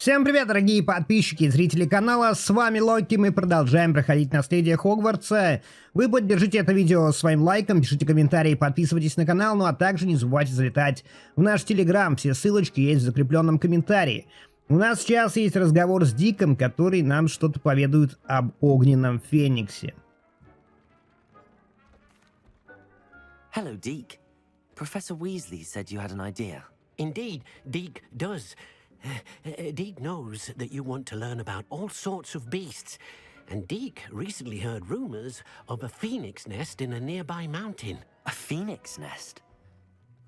Всем привет, дорогие подписчики и зрители канала, с вами ЛАЙК, и мы продолжаем проходить наследие Хогвартса. Вы поддержите это видео своим лайком, пишите комментарии, подписывайтесь на канал, ну а также не забывайте залетать в наш телеграм, все ссылочки есть в закрепленном комментарии. У нас сейчас есть разговор с Диком, который нам что-то поведает об огненном фениксе. Hello, Deke. Professor Weasley said you had an idea. Indeed, Deke does. Deke knows that you want to learn about all sorts of beasts, and Deke recently heard rumors of a phoenix nest in a nearby mountain. A phoenix nest?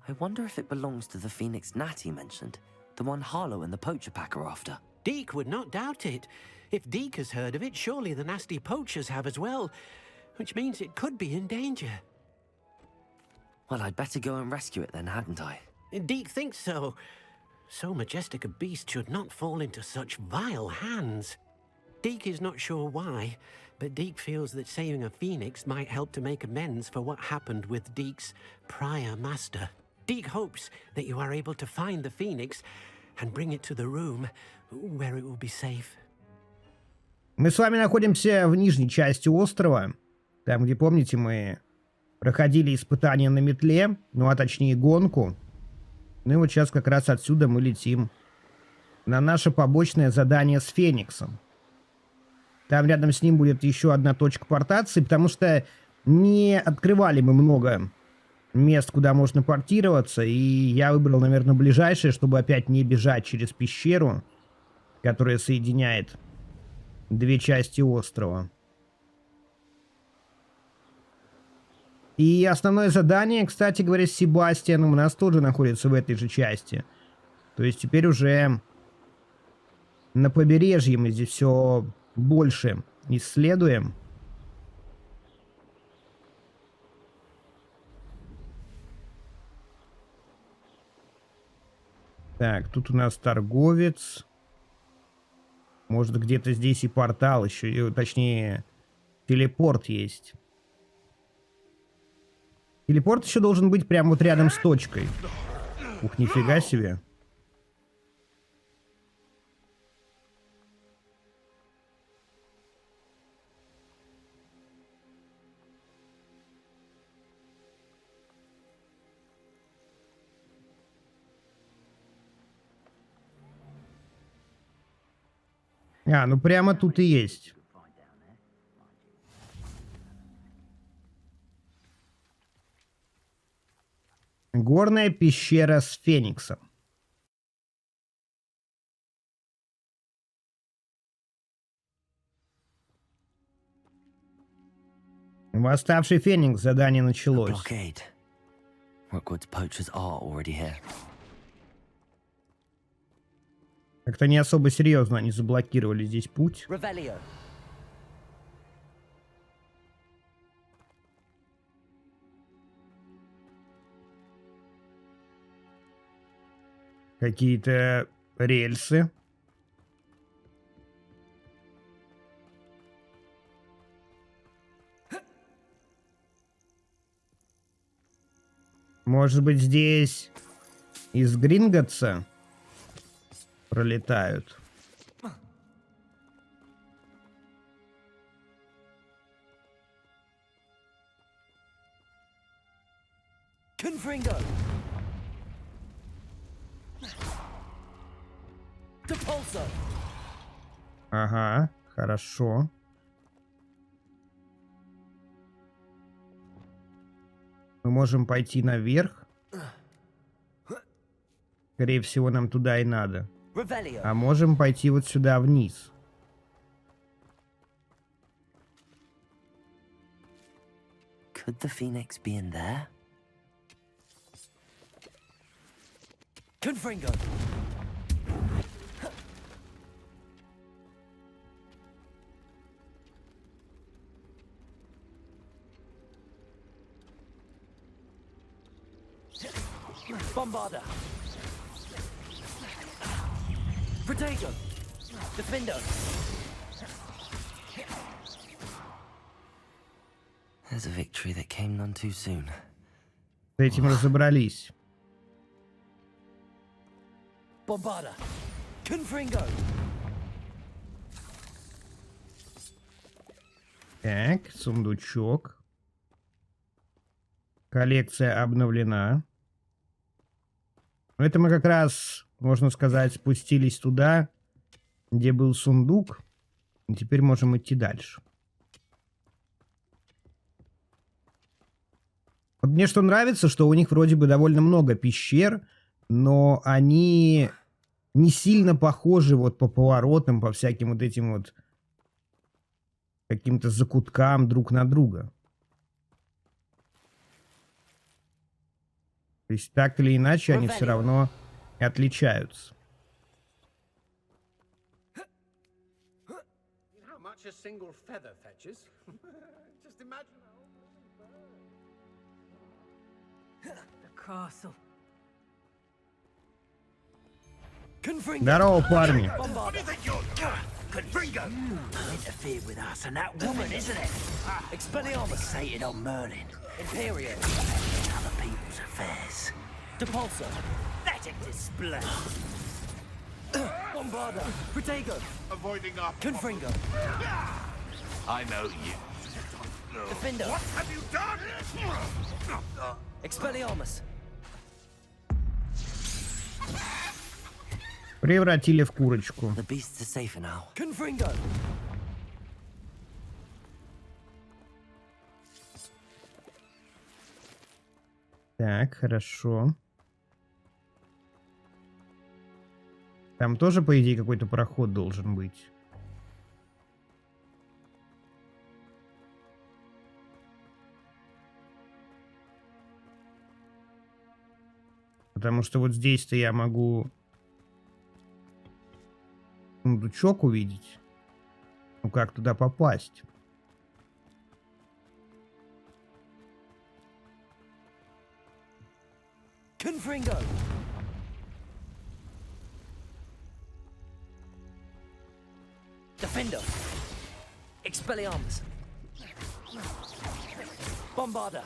I wonder if it belongs to the phoenix Natty mentioned, the one Harlow and the poacher pack are after. Deke would not doubt it. If Deke has heard of it, surely the nasty poachers have as well, which means it could be in danger. Well, I'd better go and rescue it then, hadn't I? Deke thinks so. So majestic a beast should not fall into such vile hands. Deke is not sure why, but Deke feels that saving a phoenix might help to make amends for what happened with Deke's prior master. Deke hopes that you are able to find the phoenix and bring it to the room where it will be safe. Мы с вами находимся в нижней части острова, там, где, помните, мы проходили испытания на метле, ну а точнее гонку. Ну и вот сейчас как раз отсюда мы летим на наше побочное задание с Фениксом. Там рядом с ним будет еще одна точка портации, потому что не открывали мы много мест, куда можно портироваться. И я выбрал, наверное, ближайшее, чтобы опять не бежать через пещеру, которая соединяет две части острова. И основное задание, кстати говоря, с Себастьяном у нас тоже находится в этой же части. То есть теперь уже на побережье мы здесь все больше исследуем. Так, тут у нас торговец. Может, где-то здесь и портал еще, точнее, телепорт есть. Телепорт еще должен быть прямо вот рядом с точкой. Ух, нифига себе. А, ну прямо тут и есть. Горная пещера с Фениксом. Восставший Феникс, задание началось. Blockade. Rookwood's poachers are already here. Как-то не особо серьезно они заблокировали здесь путь. Revelio. Какие-то рельсы. Может быть, здесь из Гринготса пролетают. Confringo. Ага, хорошо. Мы можем пойти наверх. Скорее всего, нам туда и надо. А можем пойти вот сюда вниз. Could the phoenix be in there? Confringo. Bombarder. Protego. Defender. There's a victory that came none too soon. С этим разобрались. Bombarder. Confringo. Так, сундучок. Коллекция обновлена. Это мы как раз, можно сказать, спустились туда, где был сундук. И теперь можем идти дальше. Вот мне что нравится, что у них вроде бы довольно много пещер, но они не сильно похожи вот по поворотам, по всяким вот этим вот каким-то закуткам друг на друга. То есть так или иначе они все равно отличаются. Здорово, парни. Confringo! Interfered with us and that woman, isn't it? Expelliarmus sated on Merlin. Imperium. Other people's affairs. Depulsor. Pathetic display. Bombarda. Protego. Avoiding our Confringo. I know you. Defender. What have you done? Expelliarmus. Превратили в курочку. The beasts are safer now. Confringo. Так, хорошо. Там тоже, по идее, какой-то проход должен быть. Потому что вот здесь-то я могу сундучок увидеть. Ну как туда попасть? Confringo. Defender. Expelliarmus. Bombarda.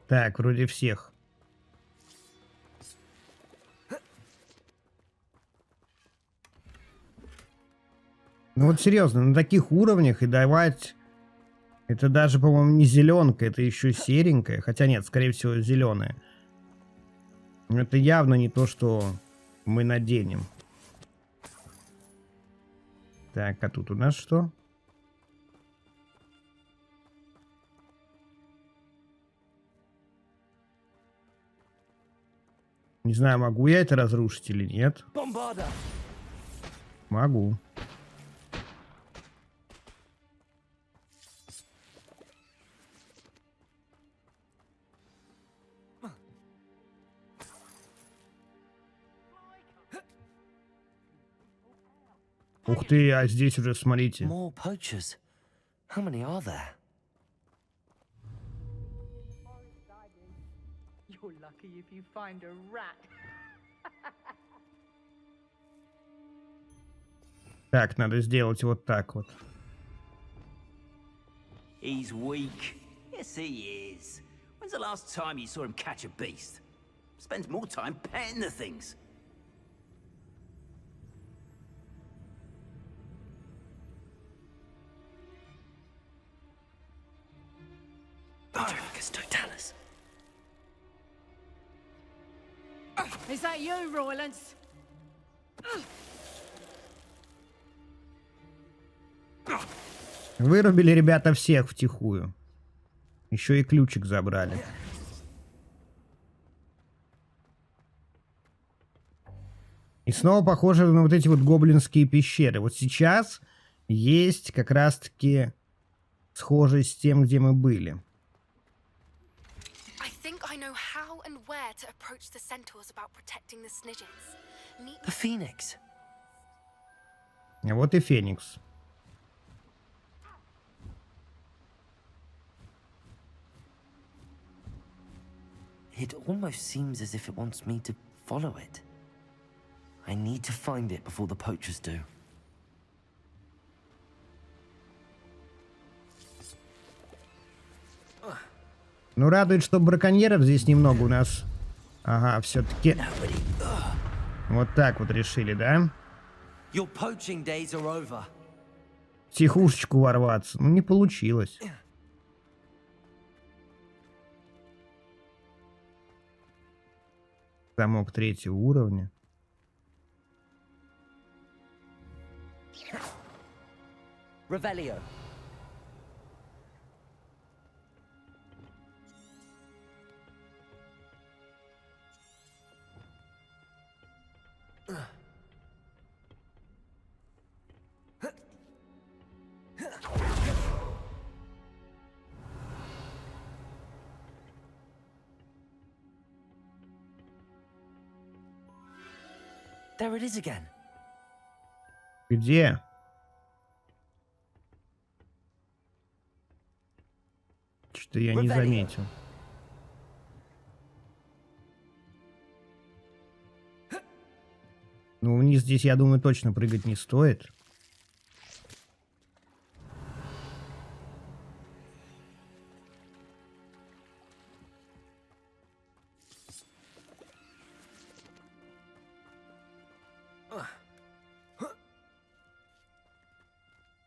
Так, вроде всех. Ну вот серьезно, на таких уровнях и давать... Это даже, по-моему, не зеленка, это еще серенькая. Хотя нет, скорее всего, зеленая. Это явно не то, что мы наденем. Так, а тут у нас что? Не знаю, могу я это разрушить или нет. Bombarda. Могу. Ух ты, а здесь уже, смотрите. More poachers. How many are there? You're lucky if you find a rat. Так, надо сделать вот так вот. He's weak. Yes, he is. When's the last time you saw him catch a beast? Spends more time petting the things. Patricus totalis. Is that you, Roylance? Вырубили ребята всех втихую. Еще и ключик забрали. И снова похоже на вот эти вот гоблинские пещеры. Вот сейчас есть как раз-таки схожесть с тем, где мы были. I think I know how and where to approach the centaurs about protecting the Snidgets. The Phoenix. А вот и Феникс. It almost seems as if it wants me to follow it. I need to find it before the poachers do. Ну, радует, что браконьеров здесь немного у нас. Ага, все-таки. Вот так вот решили, да? Your poaching days are over. Тихушечку ворваться. Ну, не получилось. Замок 3-го уровня. Revelio. There it is again. Где? Что-то я не заметил. Ну, вниз здесь, я думаю, точно прыгать не стоит.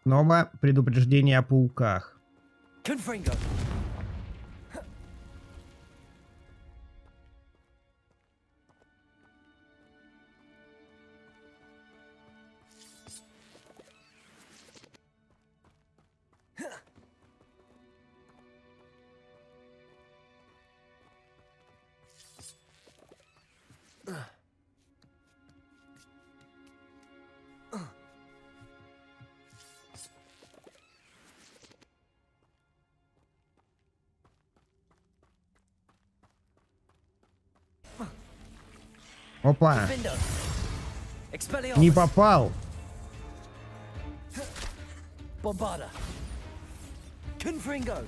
Снова предупреждение о пауках. Confringo. Опа, Findo. Expelliarmus. не попал. Bombarda. Confringo.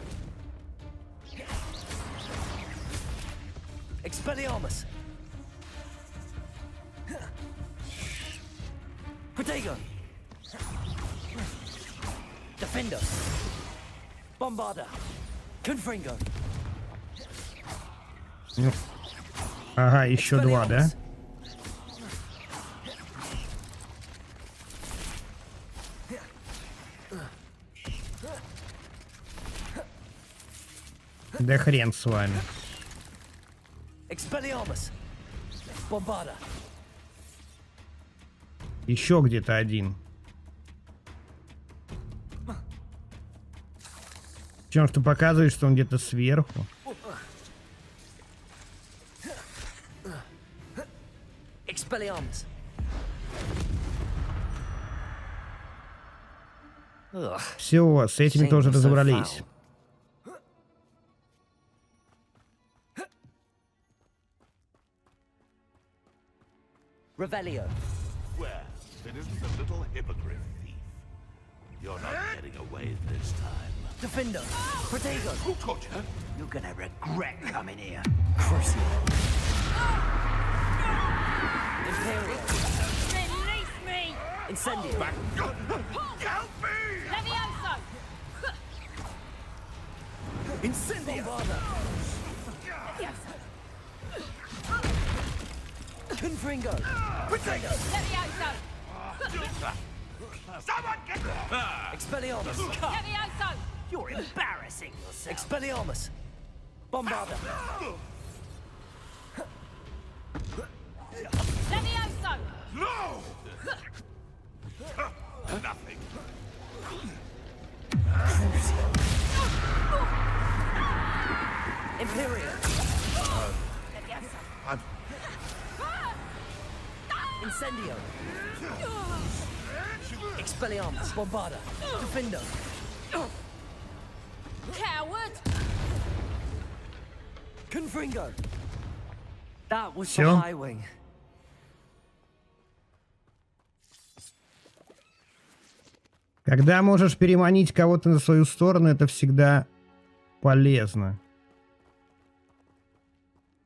Expelliarmus. Protego. Defender. Bombarda. Confringo. Ну, ага, еще два, да? Да хрен с вами. Expelliarmus. Bombarda. Еще где-то один. Причем, что показывает, что он где-то сверху. Expelliarmus. Ugh. Все, с этими тоже разобрались. Revelio. Where? It isn't a little hippogriff thief. You're not getting away this time. Defender. Protego. Who taught you? You're gonna regret coming here. Crucio. Imperial. Release me! Incendio. Help me! Levioso! Incendio. Bombarda. Confringo. Protego. Levioso! Someone get Expelliarmus. Levioso! You're embarrassing yourself. Expelliarmus. Bombarda. Levioso! No! Nothing. Imperial. I'm Incendio. Expelliarmus. Bombarda. Defender. Coward! Confringo. That was Всё? the high wing. Когда можешь переманить кого-то на свою сторону, это всегда полезно.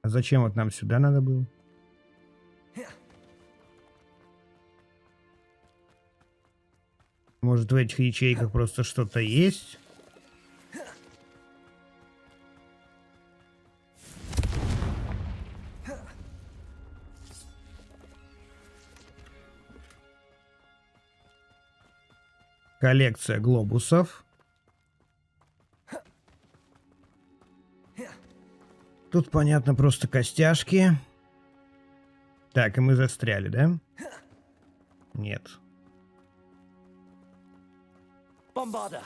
А зачем вот нам сюда надо было? Может, в этих ячейках просто что-то есть? Коллекция глобусов. Тут, понятно, просто костяшки. Так, и мы застряли, да? Нет. Bombarda.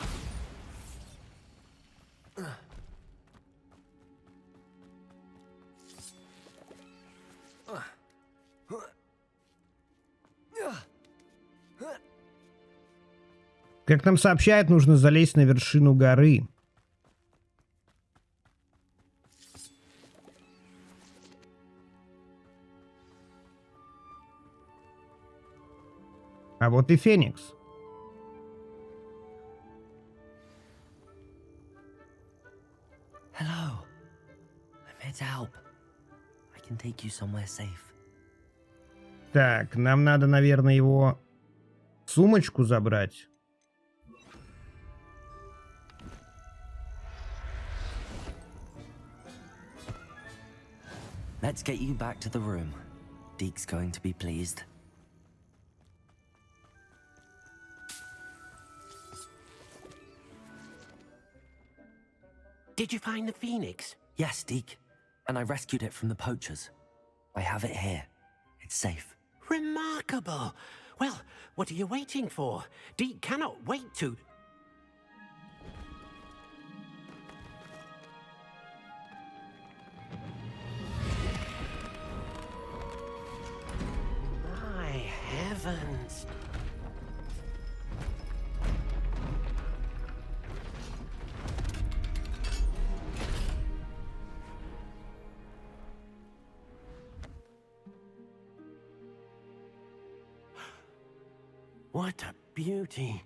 Как нам сообщают, нужно залезть на вершину горы. А вот и Феникс. Hello. I'm here to help. I can take you somewhere safe. Так, нам надо, наверное, его сумочку забрать. Let's get you back to the room. Deke's going to be pleased. Did you find the phoenix? Yes, Deke. And I rescued it from the poachers. I have it here. It's safe. Remarkable. Well, what are you waiting for? Deke cannot wait to... My heavens. What a beauty.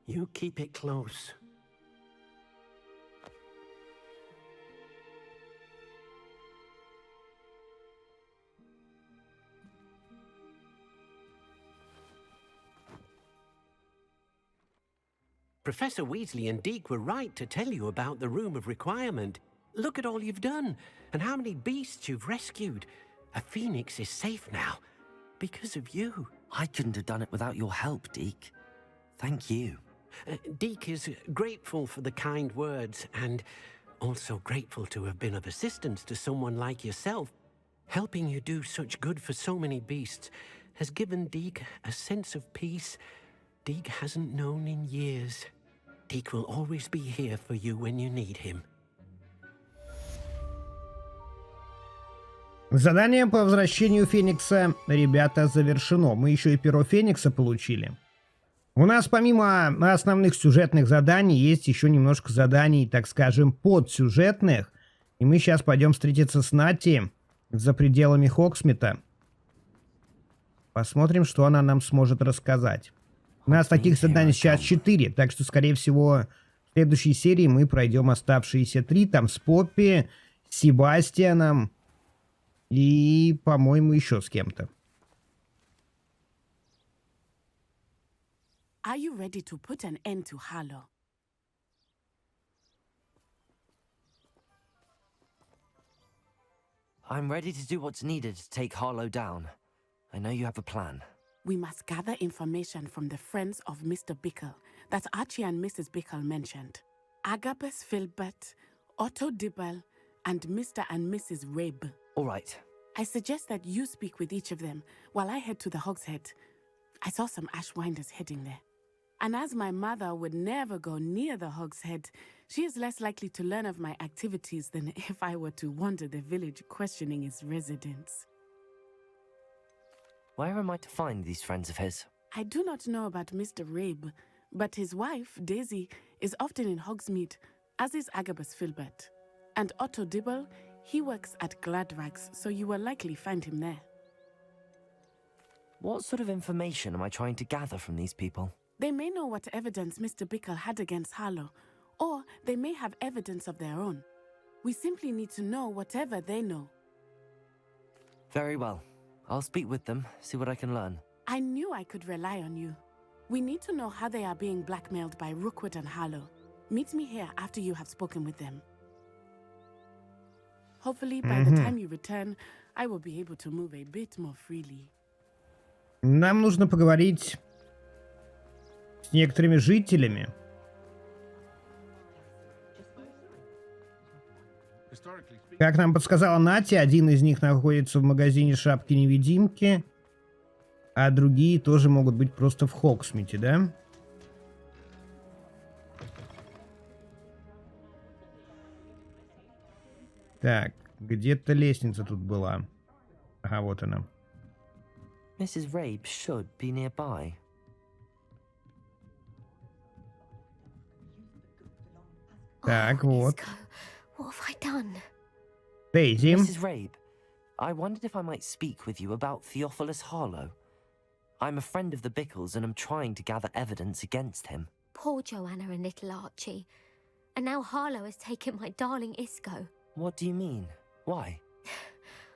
You keep it close. Professor Weasley and Deke were right to tell you about the Room of Requirement. Look at all you've done, and how many beasts you've rescued. A phoenix is safe now, because of you. I couldn't have done it without your help, Deke. Thank you. Deke is grateful for the kind words, and also grateful to have been of assistance to someone like yourself. Helping you do such good for so many beasts has given Deke a sense of peace Deke hasn't known in years. Deke will always be here for you when you need him. Задание по возвращению Феникса, ребята, завершено. Мы еще и перо Феникса получили. У нас помимо основных сюжетных заданий есть еще немножко заданий, так скажем, подсюжетных. И мы сейчас пойдем встретиться с Нати за пределами Хогсмита. Посмотрим, что она нам сможет рассказать. У нас таких заданий сейчас 4, так что, скорее всего, в следующей серии мы пройдем оставшиеся 3. Там с Поппи, с Себастьяном и, по-моему, еще с кем-то. Are you ready to put an end to Harlow? I'm ready to do what's needed to take Harlow down. I know you have a plan. We must gather information from the friends of Mr. Bickle that Archie and Mrs. Bickle mentioned. Agabus Filbert, Otto Dibble, and Mr. and Mrs. Rabe. All right. I suggest that you speak with each of them while I head to the Hogshead. I saw some Ashwinders heading there. And as my mother would never go near the Hogshead, she is less likely to learn of my activities than if I were to wander the village questioning its residents. Where am I to find these friends of his? I do not know about Mr. Rabe, but his wife, Daisy, is often in Hogsmeade, as is Agabus Filbert. And Otto Dibble, he works at Gladrags, so you will likely find him there. What sort of information am I trying to gather from these people? They may know what evidence Mr. Bickle had against Harlow, or they may have evidence of their own. We simply need to know whatever they know. Very well. I'll speak with them, see what I can learn. I knew I could rely on you. We need to know how they are being blackmailed by Rookwood and Harlow. Meet me here after you have spoken with them. Hopefully, by the time you return, I will be able to move a bit more freely. Нам нужно поговорить с некоторыми жителями. Как нам подсказала Натя, один из них находится в магазине шапки-невидимки, а другие тоже могут быть просто в Хогсмите, да? Так, где-то лестница тут была. Ага, вот она. Mrs. Rabe should be nearby. Так, вот. What have I done? Дейзи. Mrs. Rabe, I wondered if I might speak with you about Theophilus Harlow. I'm a friend of the Bickles and I'm trying to gather evidence against him. Poor Joanna and little Archie. And now Harlow has taken my darling Isco. What do you mean? Why?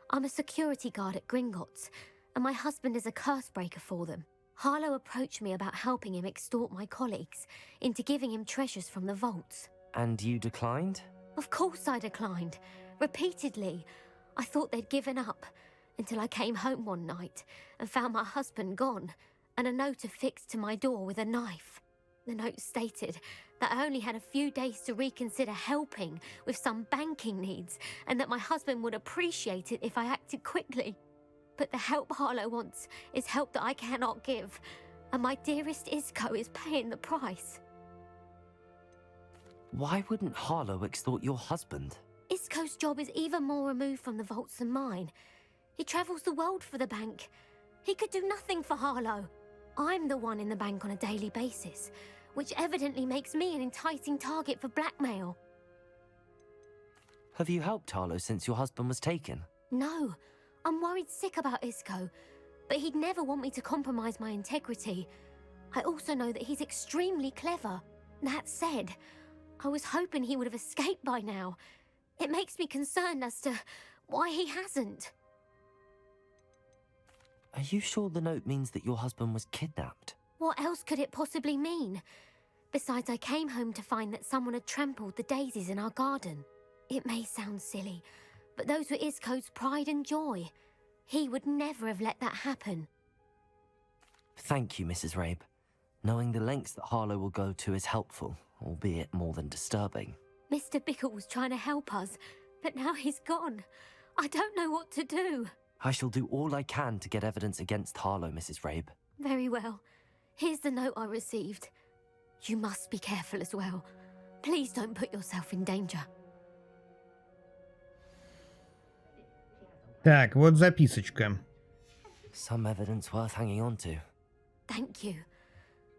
I'm a security guard at Gringotts, and my husband is a curse breaker for them. Harlow approached me about helping him extort my colleagues into giving him treasures from the vaults. And you declined? Of course I declined. Repeatedly. I thought they'd given up, until I came home one night and found my husband gone, and a note affixed to my door with a knife. The note stated that I only had a few days to reconsider helping with some banking needs, and that my husband would appreciate it if I acted quickly. But the help Harlow wants is help that I cannot give, and my dearest Isco is paying the price. Why wouldn't Harlow extort your husband? Isco's job is even more removed from the vaults than mine. He travels the world for the bank. He could do nothing for Harlow. I'm the one in the bank on a daily basis, which evidently makes me an enticing target for blackmail. Have you helped Harlow since your husband was taken? No, I'm worried sick about Isco, but he'd never want me to compromise my integrity. I also know that he's extremely clever. That said, I was hoping he would have escaped by now. It makes me concerned as to why he hasn't. Are you sure the note means that your husband was kidnapped? What else could it possibly mean? Besides, I came home to find that someone had trampled the daisies in our garden. It may sound silly, but those were Isco's pride and joy. He would never have let that happen. Thank you, Mrs. Rabe. Knowing the lengths that Harlow will go to is helpful, albeit more than disturbing. Mr. Bickle was trying to help us, but now he's gone. I don't know what to do. I shall do all I can to get evidence against Harlow, Mrs. Rabe. Very well. Here's the note I received. You must be careful as well. Please don't put yourself in danger. Так, вот записочка. Some evidence worth hanging on to. Thank you.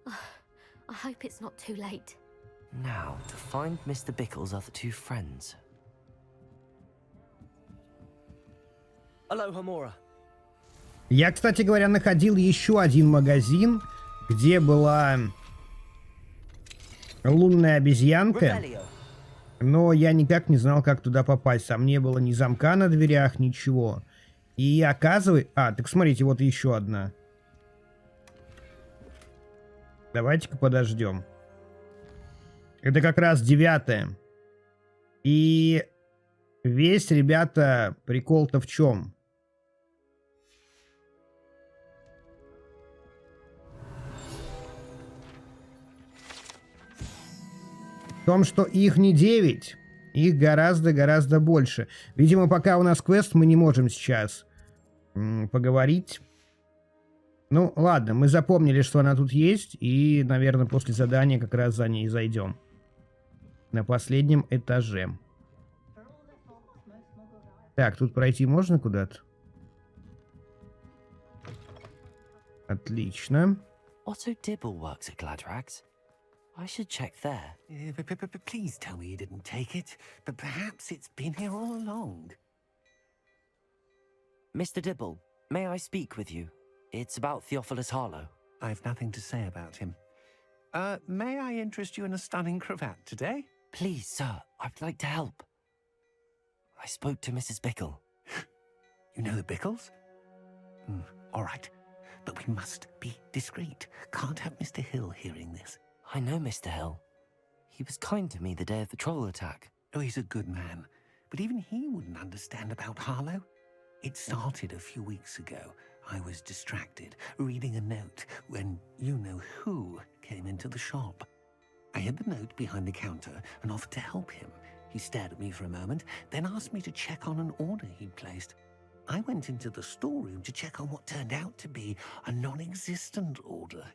I hope it's not too late. Now, to find Mr. Bickle's other two friends. Aloha, Mora. Я, кстати говоря, находил еще один магазин, где была лунная обезьянка, но я никак не знал, как туда попасть. Там не было ни замка на дверях, ничего. И оказывается... А, так смотрите, вот еще одна. Давайте-ка подождем. Это как раз 9-я. И весь, ребята, прикол-то в чем? В том, что их не 9, их гораздо-гораздо больше. Видимо, пока у нас квест, мы не можем сейчас поговорить. Ну, ладно, мы запомнили, что она тут есть, и, наверное, после задания как раз за ней зайдем. На последнем этаже. Так, тут пройти можно куда-то? Отлично. Otto Dibble works at Gladrags. I should check there. Please tell me you didn't take it, but perhaps it's been here all along. Mr. Dibble, may I speak with you? It's about Theophilus Harlow. I've nothing to say about him. May I interest you in a stunning cravat today? Please, sir, I'd like to help. I spoke to Mrs. Bickle. You know the Bickles? All right, but we must be discreet. Can't have Mr. Hill hearing this. I know Mr. Hill. He was kind to me the day of the troll attack. Oh, he's a good man, but even he wouldn't understand about Harlow. It started a few weeks ago. I was distracted, reading a note, when you-know-who came into the shop. I hid the note behind the counter and offered to help him. He stared at me for a moment, then asked me to check on an order he'd placed. I went into the storeroom to check on what turned out to be a non-existent order.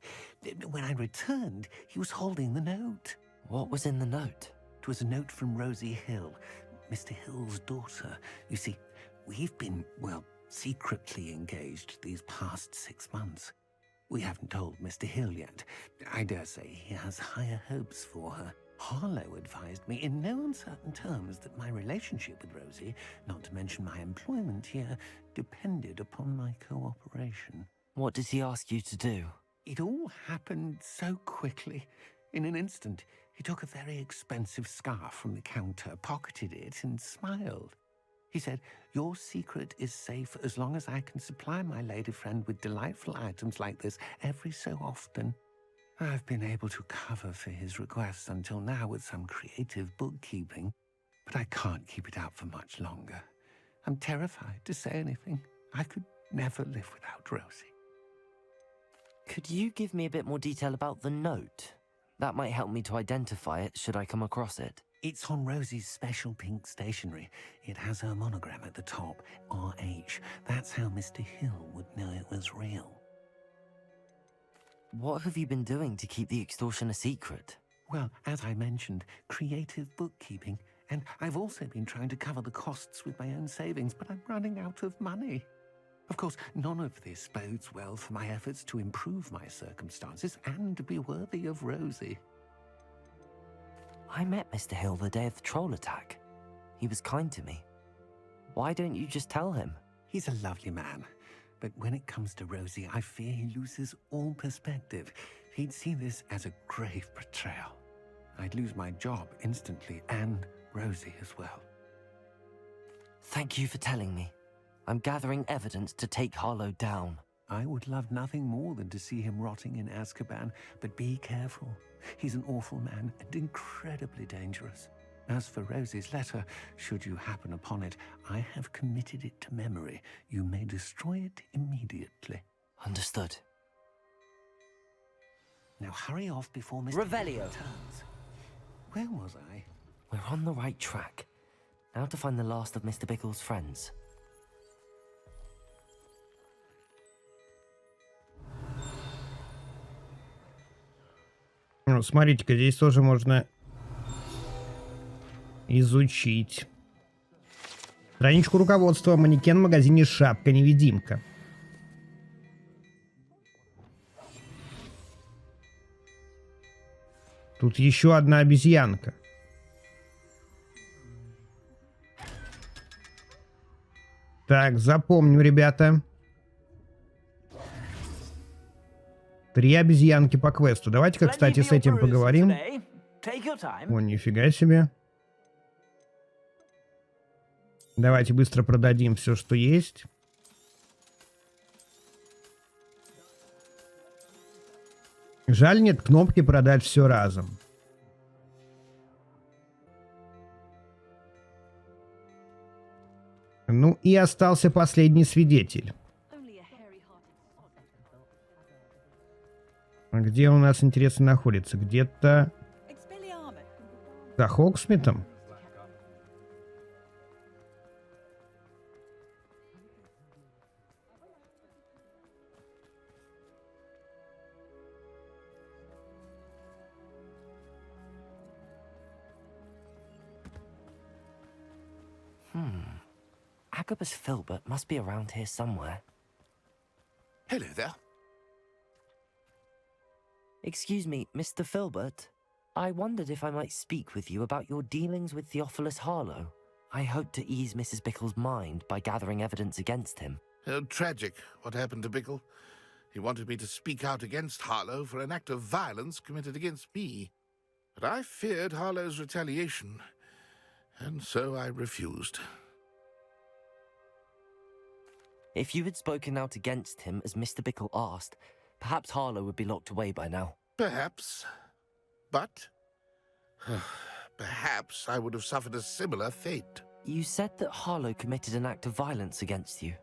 When I returned, he was holding the note. What was in the note? It was a note from Rosie Hill, Mr. Hill's daughter. You see, we've been, well, secretly engaged these past 6 months. We haven't told Mr. Hill yet. I dare say he has higher hopes for her. Harlow advised me in no uncertain terms that my relationship with Rosie, not to mention my employment here, depended upon my cooperation. What did he ask you to do? It all happened so quickly. In an instant, he took a very expensive scarf from the counter, pocketed it, and smiled. He said, "Your secret is safe as long as I can supply my lady friend with delightful items like this every so often." I've been able to cover for his requests until now with some creative bookkeeping, but I can't keep it up for much longer. I'm terrified to say anything. I could never live without Rosie. Could you give me a bit more detail about the note? That might help me to identify it should I come across it. It's on Rosie's special pink stationery. It has her monogram at the top, RH. That's how Mr. Hill would know it was real. What have you been doing to keep the extortion a secret? Well, as I mentioned, creative bookkeeping. And I've also been trying to cover the costs with my own savings, but I'm running out of money. Of course, none of this bodes well for my efforts to improve my circumstances and be worthy of Rosie. I met Mr. Hill the day of the troll attack. He was kind to me. Why don't you just tell him? He's a lovely man. But when it comes to Rosie, I fear he loses all perspective. He'd see this as a grave betrayal. I'd lose my job instantly, and Rosie as well. Thank you for telling me. I'm gathering evidence to take Harlow down. I would love nothing more than to see him rotting in Azkaban, but be careful. He's an awful man and incredibly dangerous. As for Rosie's letter, should you happen upon it, I have committed it to memory. You may destroy it immediately. Understood. Now hurry off before Mr. Revelio. returns. Where was I? We're on the right track. Now to find the last of Mr. Bickle's friends. Ну, смотрите-ка, здесь тоже можно изучить. Страничку руководства. Манекен в магазине «Шапка-невидимка». Тут еще одна обезьянка. Так, запомню, ребята. 3 обезьянки по квесту. Давайте-ка, кстати, с этим поговорим. О, нифига себе. Давайте быстро продадим все, что есть. Жаль, нет кнопки продать все разом. Ну и остался последний свидетель. Где он у нас, интересно, находится? Где-то за Хогсмитом? Agabus Filbert must be around here somewhere. Hello there. Excuse me, Mr. Filbert. I wondered if I might speak with you about your dealings with Theophilus Harlow. I hope to ease Mrs. Bickle's mind by gathering evidence against him. Tragic what happened to Bickle. He wanted me to speak out against Harlow for an act of violence committed against me. But I feared Harlow's retaliation, and so I refused. If you had spoken out against him as Mr. Bickle asked, perhaps Harlow would be locked away by now. Perhaps. But perhaps I would have suffered a similar fate. You said that Harlow committed an act of violence against you.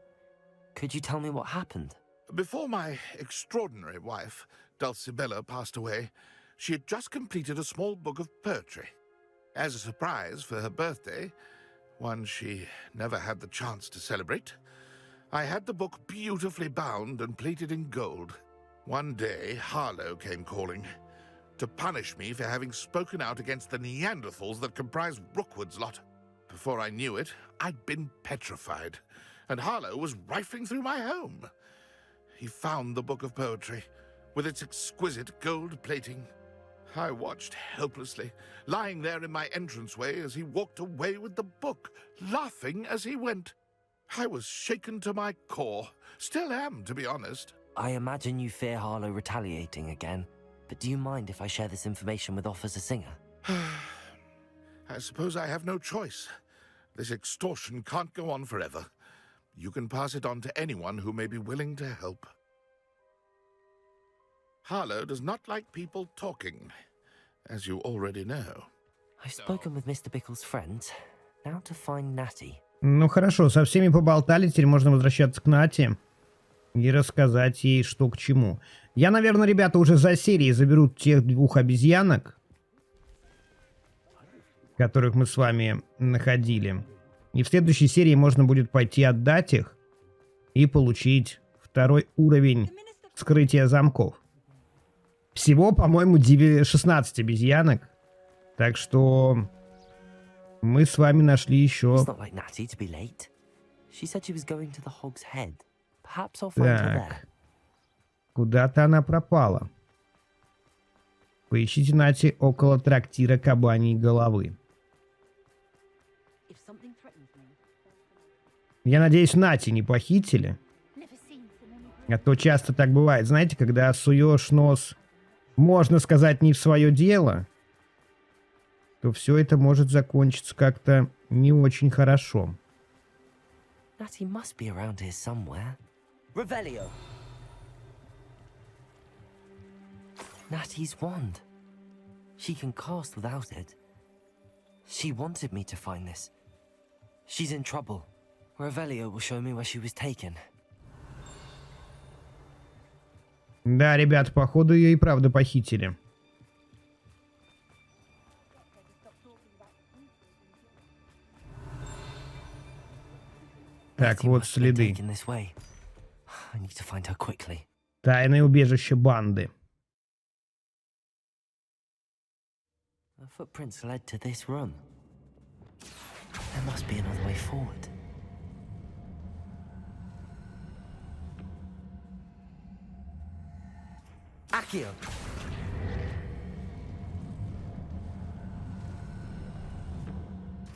Could you tell me what happened? Before my extraordinary wife, Dulcibella, passed away, she had just completed a small book of poetry. As a surprise for her birthday, one she never had the chance to celebrate, I had the book beautifully bound and plated in gold. One day, Harlow came calling to punish me for having spoken out against the Neanderthals that comprise Rookwood's lot. Before I knew it, I'd been petrified, and Harlow was rifling through my home. He found the book of poetry, with its exquisite gold plating. I watched helplessly, lying there in my entranceway as he walked away with the book, laughing as he went. I was shaken to my core. Still am, to be honest. I imagine you fear Harlow retaliating again, but do you mind if I share this information with Officer Singer? I suppose I have no choice. This extortion can't go on forever. You can pass it on to anyone who may be willing to help. Harlow does not like people talking, as you already know. I've spoken with Mr. Bickle's friends. Now to find Natty. Ну хорошо, со всеми поболтали, теперь можно возвращаться к Нате и рассказать ей, что к чему. Я, наверное, ребята, уже за серией заберу тех двух обезьянок, которых мы с вами находили. И в следующей серии можно будет пойти отдать их и получить второй уровень вскрытия замков. Всего, по-моему, 16 обезьянок. Так что мы с вами нашли еще... Так. Куда-то она пропала. Поищите Нати около трактира Кабаньей Головы. Я надеюсь, Нати не похитили. А то часто так бывает. Знаете, когда суешь нос, можно сказать, не в свое дело, то все это может закончиться как-то не очень хорошо. Natty must be around here somewhere. Revelio. Natty's wand. She can cast without it. She wanted me to find this. She's in trouble. Revelio will show me where she was taken. Да, ребят, походу ее и правда похитили. Так, вот следы. Тайное убежище банды. The footprints led to this room. There must be another way forward. Accio.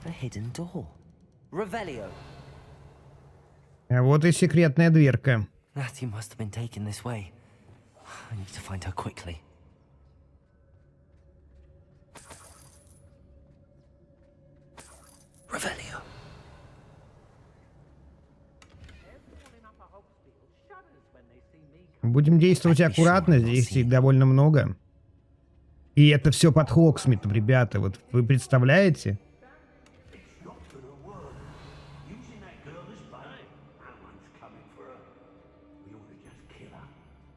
A hidden door. Revelio. А вот и секретная дверка. Natty must have been taken this way. I need to find her quickly. Revelio. Будем действовать аккуратно, здесь их довольно много. И это все под Хоксмитом, ребята. Вот вы представляете?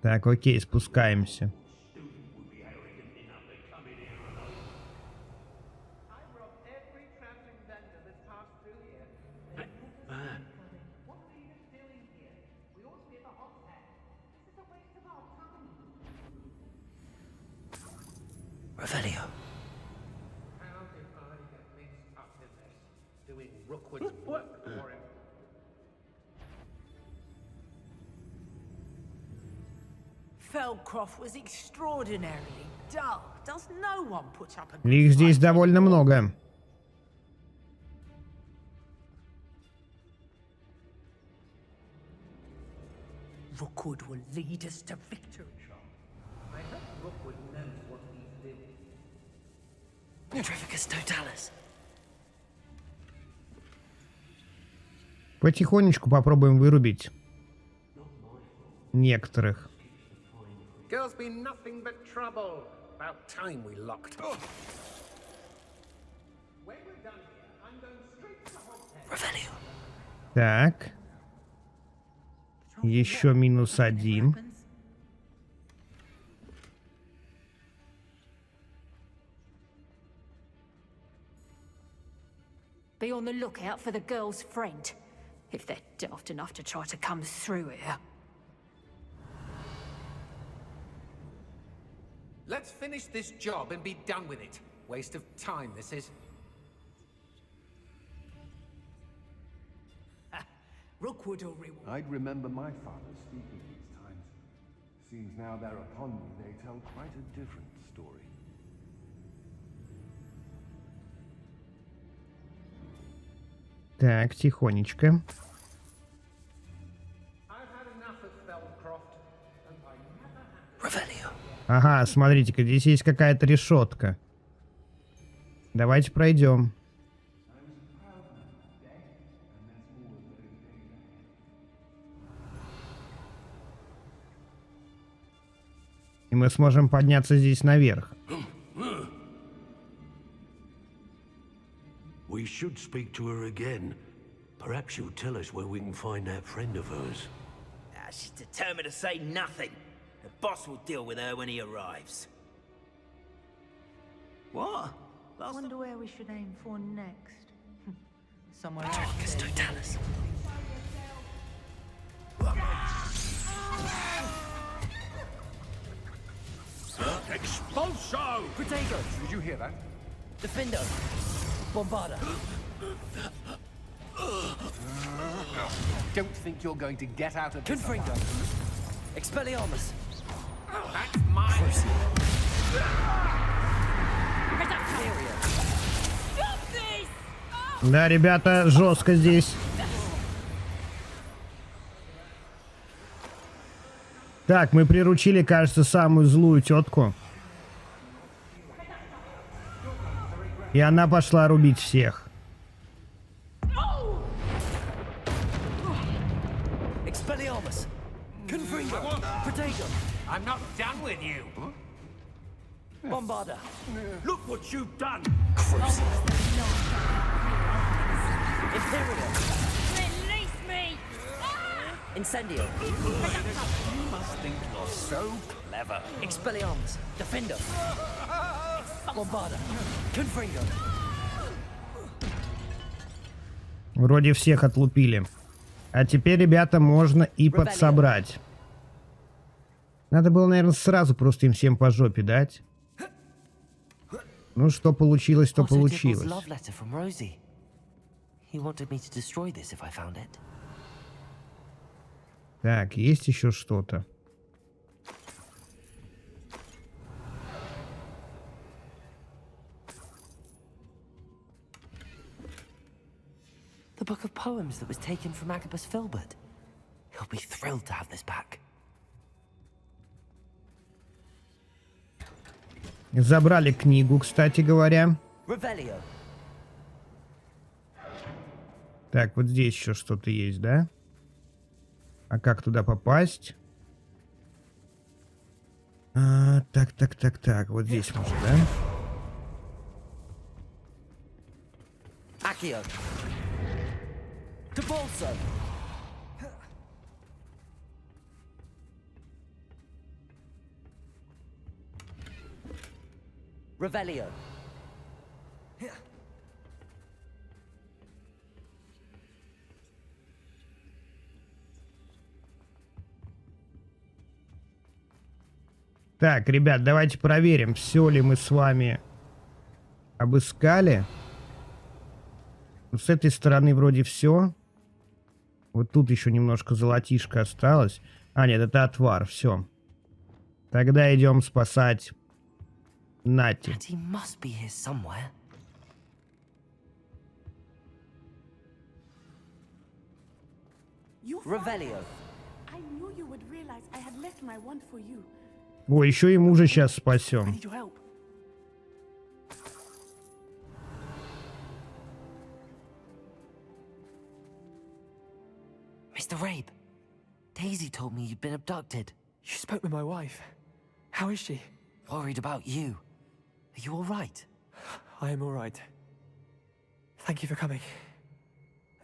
Так, окей, спускаемся. Revelio. Feldcroft was extraordinarily dark. Does no one put up a good Их здесь fight? довольно много. Rookwood will lead us to victory. I hope Rookwood knows what he's doing. Petrificus totalis. Потихонечку попробуем вырубить некоторых. Girls be nothing but trouble. About time we locked. When we're done here, I'm going straight to the hospital. Так. Еще -1. Be on the lookout for the girl's friend, if they're daft enough to try to come through here. Let's finish this job and be done with it. Waste of time, this is. Rookwood or reward. I'd remember my father speaking these times. Seems now they're upon me, they tell quite a different story. Так, тихонечко. I've had enough of Feldcroft, and I never have. Ага, смотрите-ка, здесь есть какая-то решетка. Давайте пройдем. И мы сможем подняться здесь наверх. We should speak to her again. Perhaps she'll tell us where we can find that friend of hers. She's determined to say nothing. The boss will deal with her when he arrives. What? I wonder where we should aim for next. Somewhere else. Tell us. Expulso! Protego! Did you hear that? Defendo! Bombarda! Don't think you're going to get out of this. Confringo! Expelliarmus! That's mine. Stop this! Да, ребята, жестко здесь. Так, мы приручили, кажется, самую злую тетку. И она пошла рубить всех. Expelliarmus! Confringo! Protego! I'm not done with you. Bombarda! Look what you've done! Imperial! Release me! Incendio! You must think you're so clever. Expelliarmus! Defendo! Bombarda! Confringo! Вроде всех отлупили. А теперь, ребята, можно и подсобрать. Надо было, наверное, сразу просто им всем по жопе дать. Ну, что получилось, то получилось. Так, есть еще что-то. The book of poems that was taken from Agabus Filbert. He'll be thrilled to have this back. Забрали книгу, кстати говоря. Revelio. Так, вот здесь еще что-то есть, да? А как туда попасть? Так. Вот здесь может, да? Accio. Tobolso. Revelio. Так, ребят, давайте проверим, все ли мы с вами обыскали. С этой стороны вроде все. Вот тут еще немножко золотишко осталось. А, нет, это отвар, все. Тогда идем спасать Нати. Revelio. I knew you would realize I had left my wand for you. О, еще и мужа сейчас спасем. I need your help. Mr. Rabe, Daisy told me you'd been abducted. You spoke with my wife. How is she? Worried about you. Are you all right? I am all right. Thank you for coming.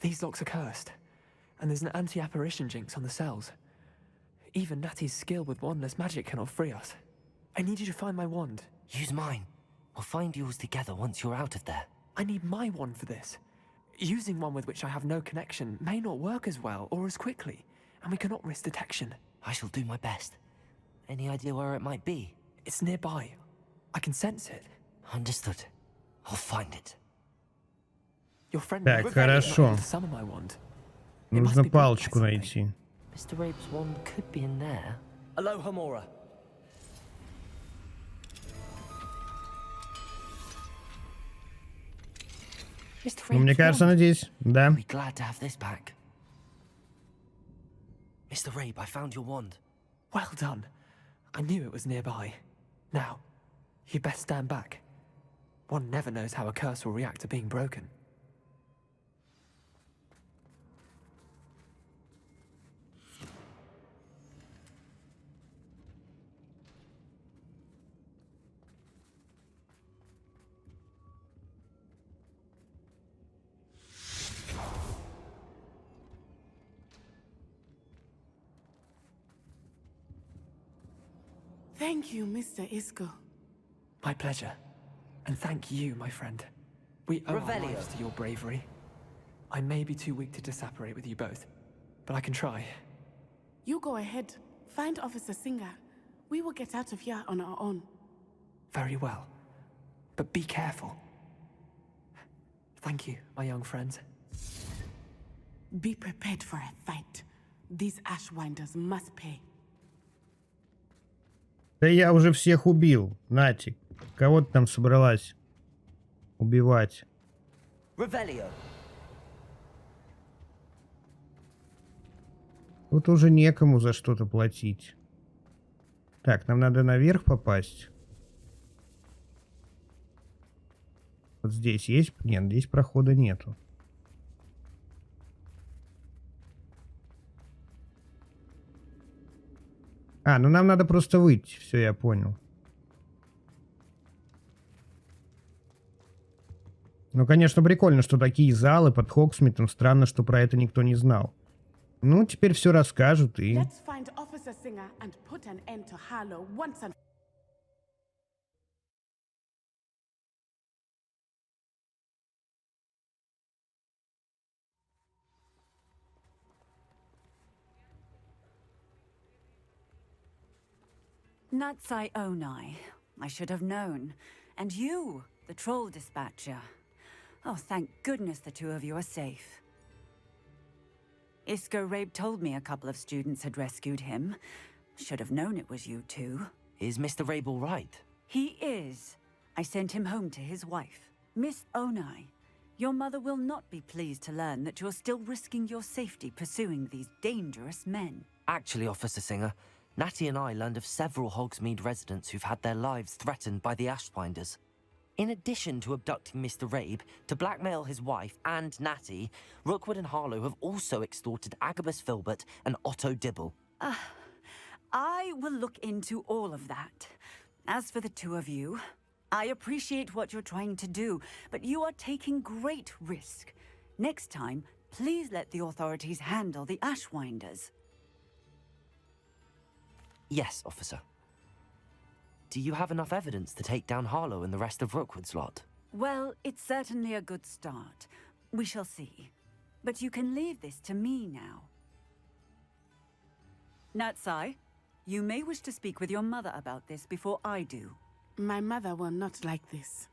These locks are cursed, and there's an anti-apparition jinx on the cells. Even Natty's skill with wandless magic cannot free us. I need you to find my wand. Use mine. We'll find yours together once you're out of there. I need my wand for this. Using one with which I have no connection may not work as well or as quickly, and we cannot risk detection. I shall do my best. Any idea where it might be? It's nearby. I can sense it. Understood. I'll find it. Your friend Так, хорошо. summon my wand. Нужно палочку найти. Mr. Rabe's wand could be in there. Aloha, Mora. Ну, мне кажется, она здесь. Да. Be glad to have this back. Mr. Rabe, I found your wand. Well done. I knew it was nearby. Now, you best stand back. One never knows how a curse will react to being broken. Thank you, Mr. Isco. My pleasure. And thank you, my friend. We owe our lives to your bravery. I may be too weak to disapparate with you both, but I can try. You go ahead. Find Officer Singer. We will get out of here on our own. Very well. But be careful. Thank you, my young friends. Be prepared for a fight. These Ashwinders must pay. Да я уже всех убил, Натик. Кого ты там собралась убивать? Тут уже некому за что-то платить. Так, нам надо наверх попасть. Вот здесь есть? Нет, здесь прохода нету. А, ну нам надо просто выйти. Все, я понял. Ну, конечно, прикольно, что такие залы под Хогсмитом. Странно, что про это никто не знал. Ну, теперь все расскажут и... Let's find Officer Singer and put an end to Harlow once and... Natsai Onai. I should have known. And you, the troll dispatcher. Oh, thank goodness the two of you are safe. Isco Rabe told me a couple of students had rescued him. Should have known it was you two. Is Mr. Rabe all right? He is. I sent him home to his wife. Miss Onai, your mother will not be pleased to learn that you're still risking your safety pursuing these dangerous men. Actually, Officer Singer, Natty and I learned of several Hogsmeade residents who've had their lives threatened by the Ashwinders. In addition to abducting Mr. Rabe to blackmail his wife and Natty, Rookwood and Harlow have also extorted Agabus Filbert and Otto Dibble. I will look into all of that. As for the two of you, I appreciate what you're trying to do, but you are taking great risk. Next time, please let the authorities handle the Ashwinders. Yes, officer. Do you have enough evidence to take down Harlow and the rest of Rookwood's lot? Well, it's certainly a good start. We shall see. But you can leave this to me now. Natsai, you may wish to speak with your mother about this before I do. My mother will not like this.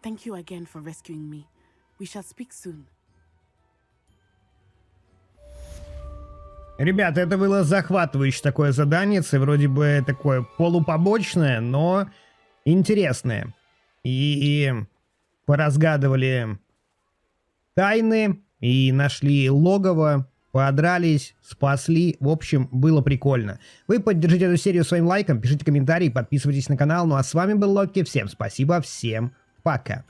Thank you again for rescuing me. We shall speak soon. Ребята, это было захватывающее такое задание, вроде бы такое полупобочное, но интересное. И поразгадывали тайны, и нашли логово, подрались, спасли. В общем, было прикольно. Вы поддержите эту серию своим лайком, пишите комментарии, подписывайтесь на канал. Ну а с вами был Локи. Всем спасибо, всем пока.